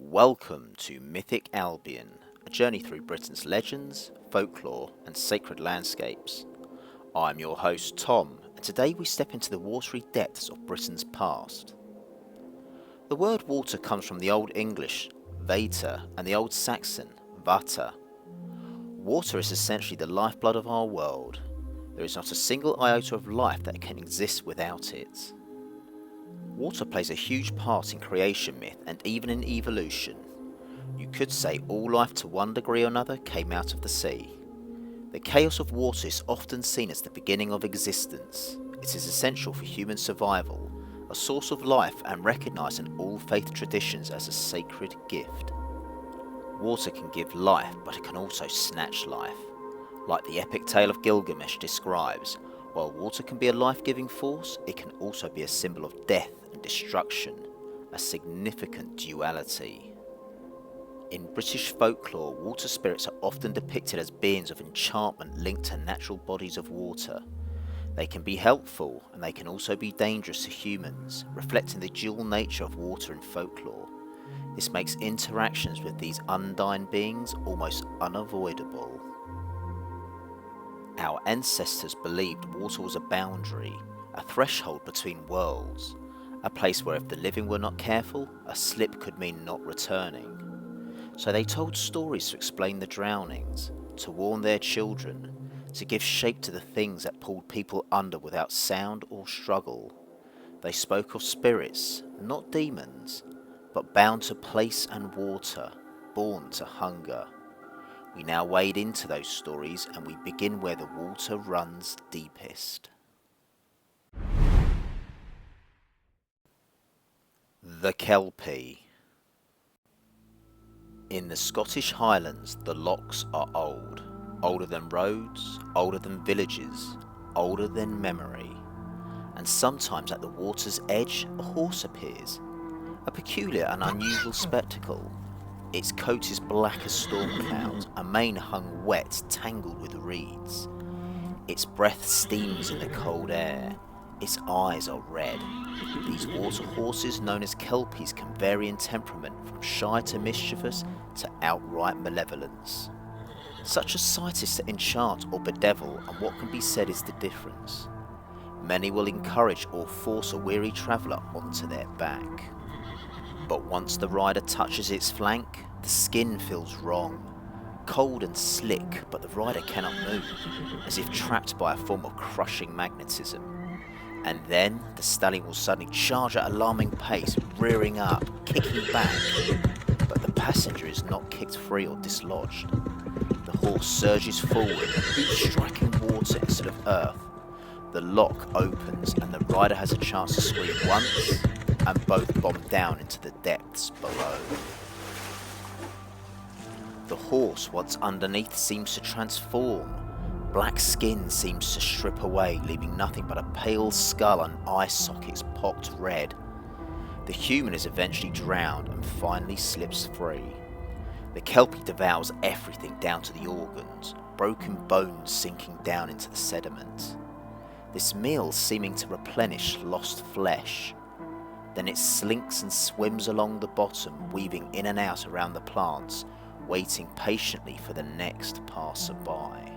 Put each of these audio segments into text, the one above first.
Welcome to Mythic Albion, a journey through Britain's legends, folklore and sacred landscapes. I'm your host Tom, and today we step into the watery depths of Britain's past. The word water comes from the Old English vata and the Old Saxon vata. Water is essentially the lifeblood of our world. There is not a single iota of life that can exist without it. Water plays a huge part in creation myth and even in evolution. You could say all life to one degree or another came out of the sea. The chaos of water is often seen as the beginning of existence. It is essential for human survival, a source of life and recognised in all faith traditions as a sacred gift. Water can give life, but it can also snatch life. Like the epic tale of Gilgamesh describes, while water can be a life-giving force, it can also be a symbol of death and destruction, a significant duality. In British folklore, water spirits are often depicted as beings of enchantment linked to natural bodies of water. They can be helpful and they can also be dangerous to humans, reflecting the dual nature of water in folklore. This makes interactions with these undying beings almost unavoidable. Our ancestors believed water was a boundary, a threshold between worlds, a place where if the living were not careful, a slip could mean not returning. So they told stories to explain the drownings, to warn their children, to give shape to the things that pulled people under without sound or struggle. They spoke of spirits, not demons, but bound to place and water, born to hunger. We now wade into those stories and we begin where the water runs deepest. The Kelpie. In the Scottish Highlands, the lochs are old, older than roads, older than villages, older than memory. And sometimes at the water's edge, a horse appears, a peculiar and unusual spectacle. Its coat is black as storm clouds, a mane hung wet, tangled with reeds. Its breath steams in the cold air. Its eyes are red. These water horses, known as Kelpies, can vary in temperament from shy to mischievous to outright malevolence. Such a sight is to enchant or bedevil, and what can be said is the difference. Many will encourage or force a weary traveller onto their back. But once the rider touches its flank, the skin feels wrong. Cold and slick, but the rider cannot move, as if trapped by a form of crushing magnetism. And then the stallion will suddenly charge at alarming pace, rearing up, kicking back. But the passenger is not kicked free or dislodged. The horse surges forward, boots striking water instead of earth. The lock opens and the rider has a chance to scream once, and both bomb down into the depths below. The horse, once underneath, seems to transform. Black skin seems to strip away, leaving nothing but a pale skull and eye sockets pocked red. The human is eventually drowned and finally slips free. The Kelpie devours everything down to the organs, broken bones sinking down into the sediment. This meal seeming to replenish lost flesh. Then it slinks and swims along the bottom, weaving in and out around the plants, waiting patiently for the next passerby.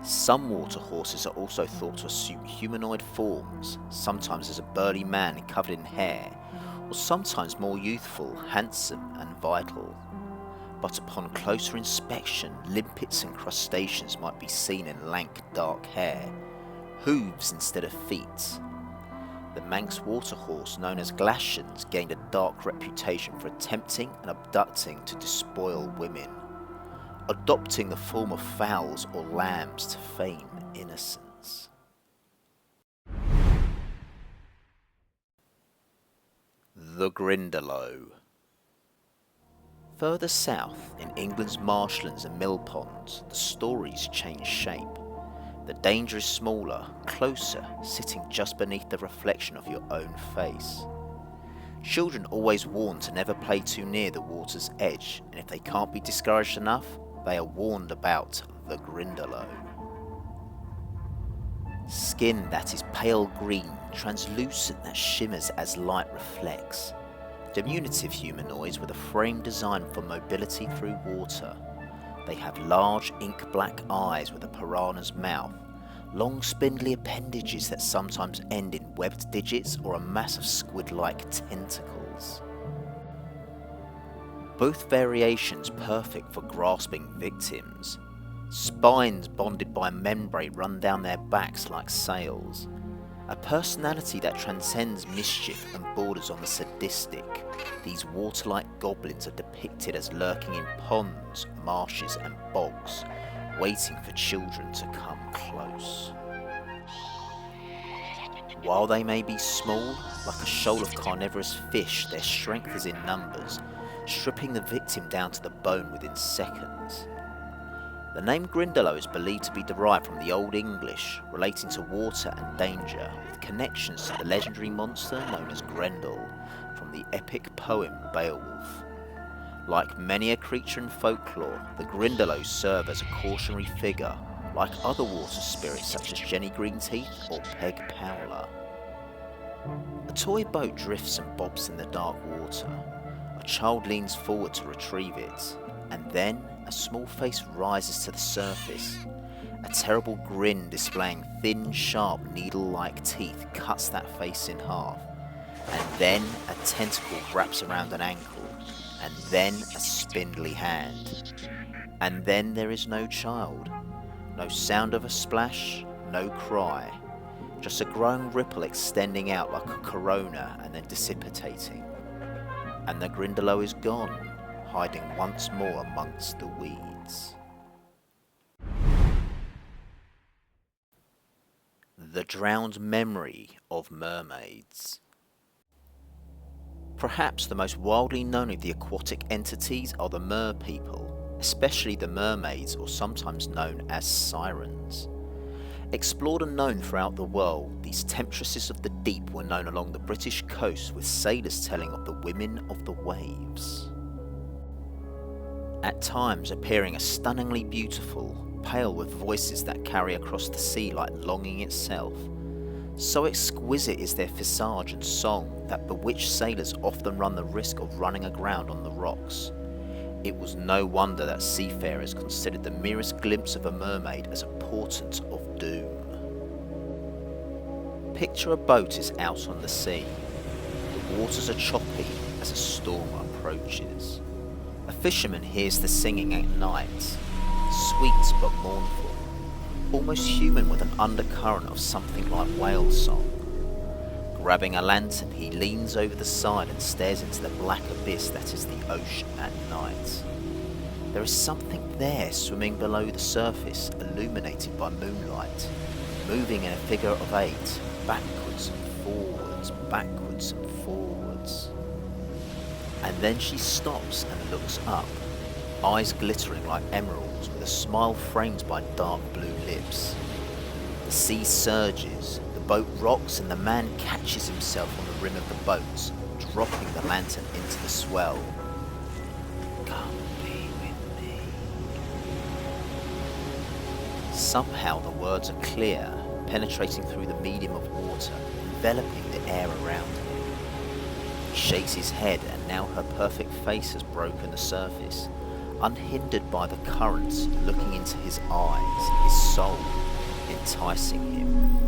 Some water horses are also thought to assume humanoid forms, sometimes as a burly man covered in hair, or sometimes more youthful, handsome and vital. But upon closer inspection, limpets and crustaceans might be seen in lank dark hair, hooves instead of feet. The Manx water horse, known as Glacians, gained a dark reputation for attempting and abducting to despoil women, adopting the form of fowls or lambs to feign innocence. The Grindylow. Further south, in England's marshlands and mill ponds, the stories change shape. The danger is smaller, closer, sitting just beneath the reflection of your own face. Children always warned to never play too near the water's edge, and if they can't be discouraged enough, they are warned about the Grindylow. Skin that is pale green, translucent that shimmers as light reflects. Diminutive humanoids with a frame designed for mobility through water. They have large ink-black eyes with a piranha's mouth, long spindly appendages that sometimes end in webbed digits or a mass of squid-like tentacles. Both variations perfect for grasping victims. Spines bonded by membrane run down their backs like sails. A personality that transcends mischief and borders on the sadistic, these water-like goblins are depicted as lurking in ponds, marshes and bogs, waiting for children to come close. While they may be small, like a shoal of carnivorous fish, their strength is in numbers, stripping the victim down to the bone within seconds. The name Grindylow is believed to be derived from the Old English, relating to water and danger, with connections to the legendary monster known as Grendel, from the epic poem Beowulf. Like many a creature in folklore, the Grindylows serve as a cautionary figure, like other water spirits such as Jenny Greenteeth or Peg Powler. A toy boat drifts and bobs in the dark water. A child leans forward to retrieve it, and then a small face rises to the surface. A terrible grin displaying thin, sharp, needle-like teeth cuts that face in half. And then a tentacle wraps around an ankle. And then a spindly hand. And then there is no child. No sound of a splash, no cry. Just a growing ripple extending out like a corona and then dissipating. And the Grindylow is gone, hiding once more amongst the weeds. The drowned memory of mermaids. Perhaps the most widely known of the aquatic entities are the mer people, especially the mermaids, or sometimes known as sirens. Explored and known throughout the world, these temptresses of the deep were known along the British coast, with sailors telling of the women of the waves. At times appearing as stunningly beautiful, pale with voices that carry across the sea like longing itself. So exquisite is their visage and song that bewitched sailors often run the risk of running aground on the rocks. It was no wonder that seafarers considered the merest glimpse of a mermaid as a portent of doom. Picture a boat is out on the sea. The waters are choppy as a storm approaches. A fisherman hears the singing at night, sweet but mournful, almost human with an undercurrent of something like whale song. Grabbing a lantern, he leans over the side and stares into the black abyss that is the ocean at night. There is something there swimming below the surface, illuminated by moonlight, moving in a figure of 8, backwards and forwards, backwards and forwards. And then she stops and looks up, eyes glittering like emeralds, with a smile framed by dark blue lips. The sea surges, the boat rocks, and the man catches himself on the rim of the boat, dropping the lantern into the swell. Come be with me. Somehow the words are clear, penetrating through the medium of water, enveloping the air around him. He shakes his head, and now her perfect face has broken the surface, unhindered by the currents, looking into his eyes, his soul, enticing him.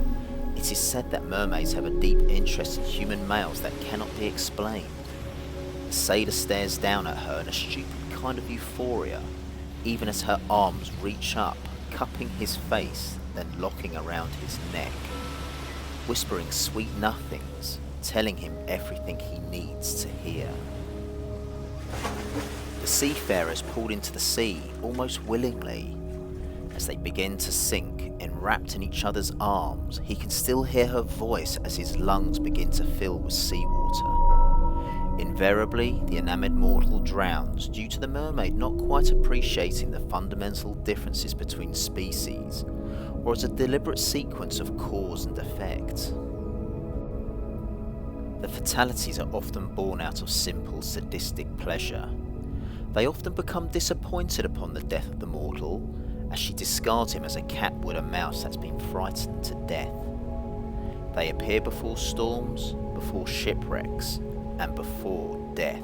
It is said that mermaids have a deep interest in human males that cannot be explained. The sailor stares down at her in a stupid kind of euphoria, even as her arms reach up, cupping his face, then locking around his neck, whispering sweet nothings, telling him everything he needs to hear. The seafarers pulled into the sea almost willingly. As they begin to sink, enwrapped in each other's arms, he can still hear her voice as his lungs begin to fill with seawater. Invariably, the enamoured mortal drowns due to the mermaid not quite appreciating the fundamental differences between species, or as a deliberate sequence of cause and effect. The fatalities are often born out of simple sadistic pleasure. They often become disappointed upon the death of the mortal, as she discards him as a cat would a mouse that's been frightened to death. They appear before storms, before shipwrecks, and before death.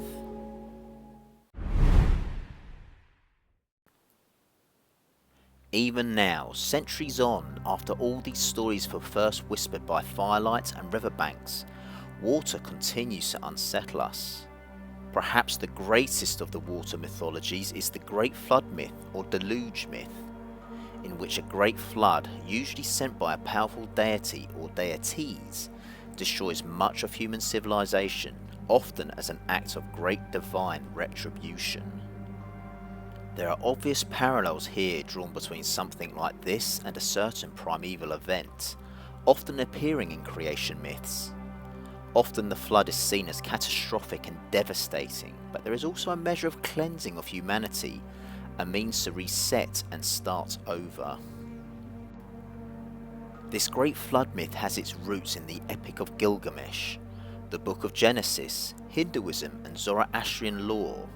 Even now, centuries on, after all these stories were first whispered by firelight and riverbanks, water continues to unsettle us. Perhaps the greatest of the water mythologies is the Great Flood myth or Deluge myth, in which a great flood, usually sent by a powerful deity or deities, destroys much of human civilization, often as an act of great divine retribution. There are obvious parallels here drawn between something like this and a certain primeval event, often appearing in creation myths. Often the flood is seen as catastrophic and devastating, but there is also a measure of cleansing of humanity, a means to reset and start over. This great flood myth has its roots in the Epic of Gilgamesh, the Book of Genesis, Hinduism and Zoroastrian lore.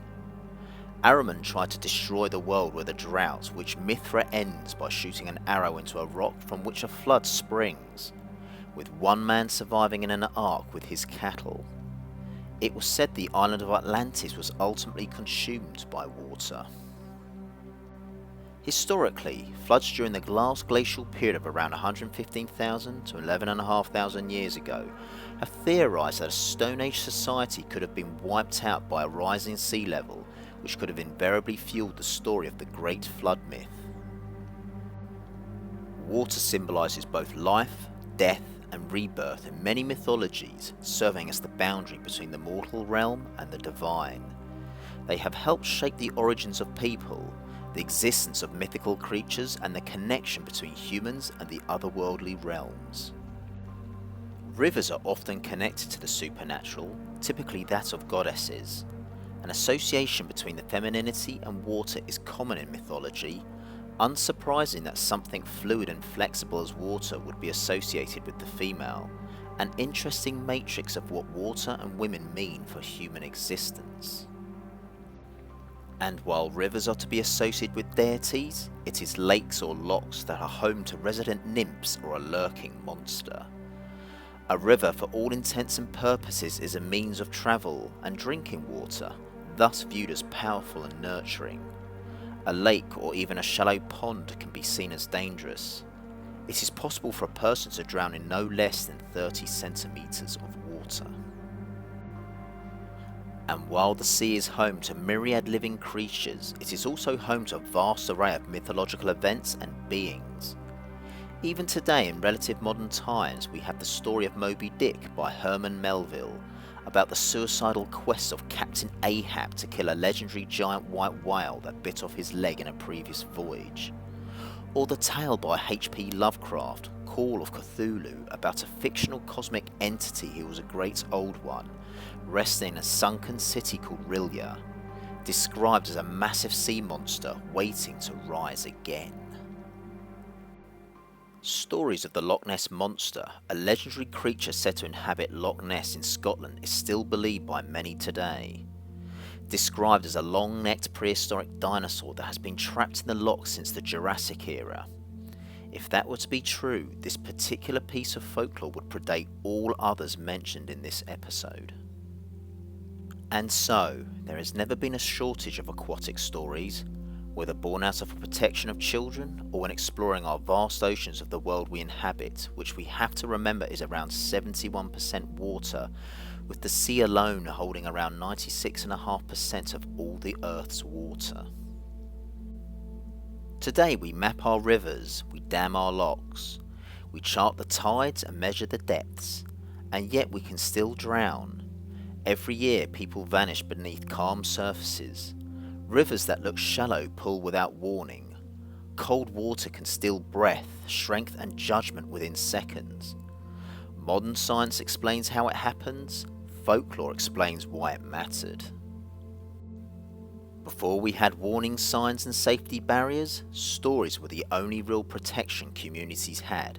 Ahriman tried to destroy the world with a drought, which Mithra ends by shooting an arrow into a rock from which a flood springs, with one man surviving in an ark with his cattle. It was said the island of Atlantis was ultimately consumed by water. Historically, floods during the last glacial period of around 115,000 to 11,500 years ago have theorised that a Stone Age society could have been wiped out by a rising sea level, which could have invariably fueled the story of the Great Flood myth. Water symbolises both life, death and rebirth in many mythologies, serving as the boundary between the mortal realm and the divine. They have helped shape the origins of people, the existence of mythical creatures and the connection between humans and the otherworldly realms. Rivers are often connected to the supernatural, typically that of goddesses. An association between the femininity and water is common in mythology, unsurprising that something fluid and flexible as water would be associated with the female, an interesting matrix of what water and women mean for human existence. And while rivers are to be associated with deities, it is lakes or lochs that are home to resident nymphs or a lurking monster. A river for all intents and purposes is a means of travel and drinking water, thus viewed as powerful and nurturing. A lake or even a shallow pond can be seen as dangerous. It is possible for a person to drown in no less than 30 centimetres of water. And while the sea is home to myriad living creatures, it is also home to a vast array of mythological events and beings. Even today, in relative modern times, we have the story of Moby Dick by Herman Melville, about the suicidal quest of Captain Ahab to kill a legendary giant white whale that bit off his leg in a previous voyage. Or the tale by H.P. Lovecraft, Call of Cthulhu, about a fictional cosmic entity who was a great old one, resting in a sunken city called R'lyeh, described as a massive sea monster waiting to rise again. Stories of the Loch Ness Monster, a legendary creature said to inhabit Loch Ness in Scotland, is still believed by many today. Described as a long-necked prehistoric dinosaur that has been trapped in the loch since the Jurassic era. If that were to be true, this particular piece of folklore would predate all others mentioned in this episode. And so, there has never been a shortage of aquatic stories, whether born out of a protection of children or when exploring our vast oceans of the world we inhabit, which we have to remember is around 71% water, with the sea alone holding around 96.5% of all the Earth's water. Today we map our rivers, we dam our lochs, we chart the tides and measure the depths, and yet we can still drown. Every year people vanish beneath calm surfaces. Rivers that look shallow pull without warning. Cold water can steal breath, strength and judgment within seconds. Modern science explains how it happens, folklore explains why it mattered. Before we had warning signs and safety barriers, stories were the only real protection communities had.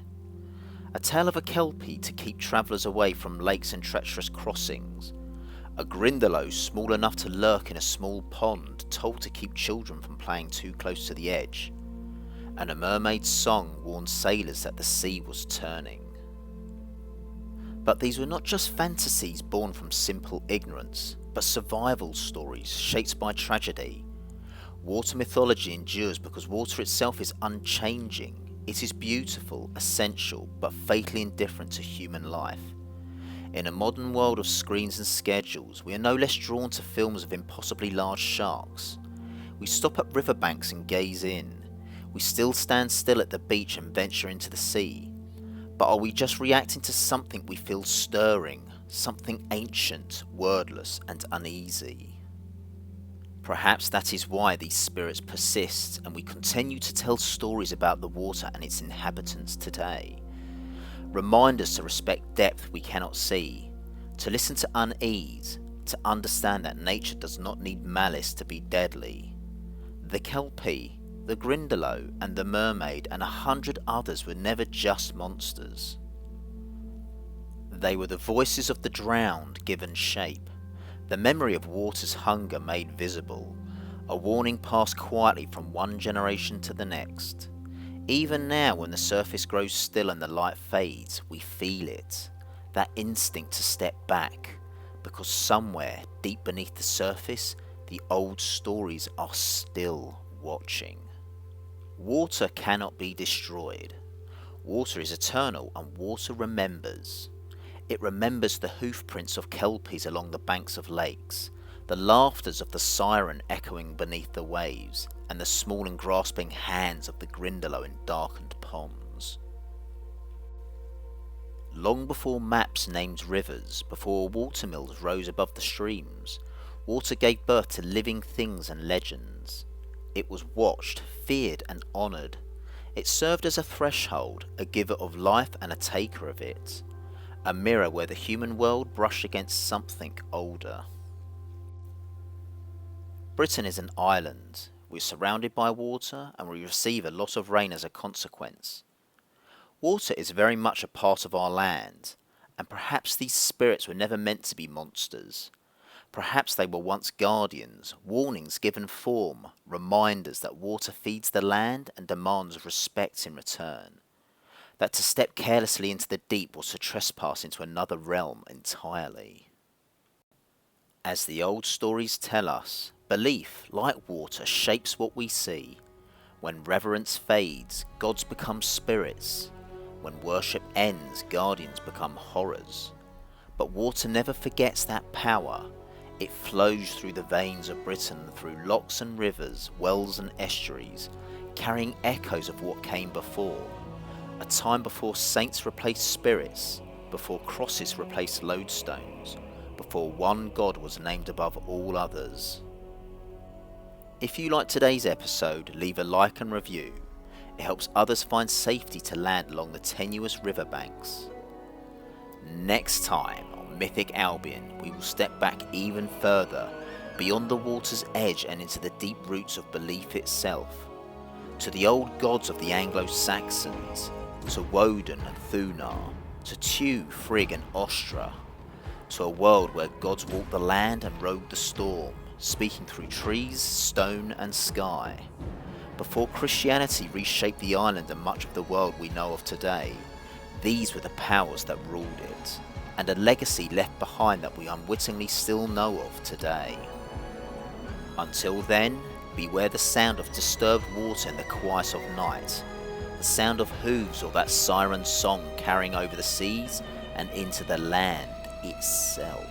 A tale of a Kelpie to keep travellers away from lakes and treacherous crossings. A Grindylow small enough to lurk in a small pond, told to keep children from playing too close to the edge. And a mermaid's song warned sailors that the sea was turning. But these were not just fantasies born from simple ignorance, but survival stories shaped by tragedy. Water mythology endures because water itself is unchanging. It is beautiful, essential, but fatally indifferent to human life. In a modern world of screens and schedules, we are no less drawn to films of impossibly large sharks. We stop at riverbanks and gaze in. We still stand still at the beach and venture into the sea. But are we just reacting to something we feel stirring, something ancient, wordless, and uneasy? Perhaps that is why these spirits persist, and we continue to tell stories about the water and its inhabitants today. Remind us to respect depth we cannot see, to listen to unease, to understand that nature does not need malice to be deadly. The Kelpie, the Grindylow, and the mermaid, and 100 others were never just monsters. They were the voices of the drowned given shape, the memory of water's hunger made visible, a warning passed quietly from one generation to the next. Even now, when the surface grows still and the light fades, we feel it, that instinct to step back, because somewhere deep beneath the surface, the old stories are still watching. Water cannot be destroyed. Water is eternal, and water remembers. It remembers the hoofprints of kelpies along the banks of lakes, the laughters of the siren echoing beneath the waves, and the small and grasping hands of the Grindylow in darkened ponds. Long before maps named rivers, before watermills rose above the streams, water gave birth to living things and legends. It was watched, feared, and honoured. It served as a threshold, a giver of life and a taker of it, a mirror where the human world brushed against something older. Britain is an island. We're surrounded by water, and we receive a lot of rain as a consequence. Water is very much a part of our land, and perhaps these spirits were never meant to be monsters. Perhaps they were once guardians, warnings given form, reminders that water feeds the land and demands respect in return. That to step carelessly into the deep was to trespass into another realm entirely. As the old stories tell us, belief, like water, shapes what we see. When reverence fades, gods become spirits. When worship ends, guardians become horrors. But water never forgets that power. It flows through the veins of Britain, through lochs and rivers, wells and estuaries, carrying echoes of what came before. A time before saints replaced spirits, before crosses replaced lodestones, before one God was named above all others. If you liked today's episode, leave a like and review. It helps others find safety to land along the tenuous riverbanks. Next time on Mythic Albion, we will step back even further, beyond the water's edge and into the deep roots of belief itself. To the old gods of the Anglo-Saxons, to Woden and Thunar, to Tew, Frigg and Ostra, to a world where gods walked the land and rode the storm, speaking through trees, stone and sky. Before Christianity reshaped the island and much of the world we know of today, these were the powers that ruled it, and a legacy left behind that we unwittingly still know of today. Until then, beware the sound of disturbed water in the quiet of night, the sound of hooves or that siren song carrying over the seas and into the land itself.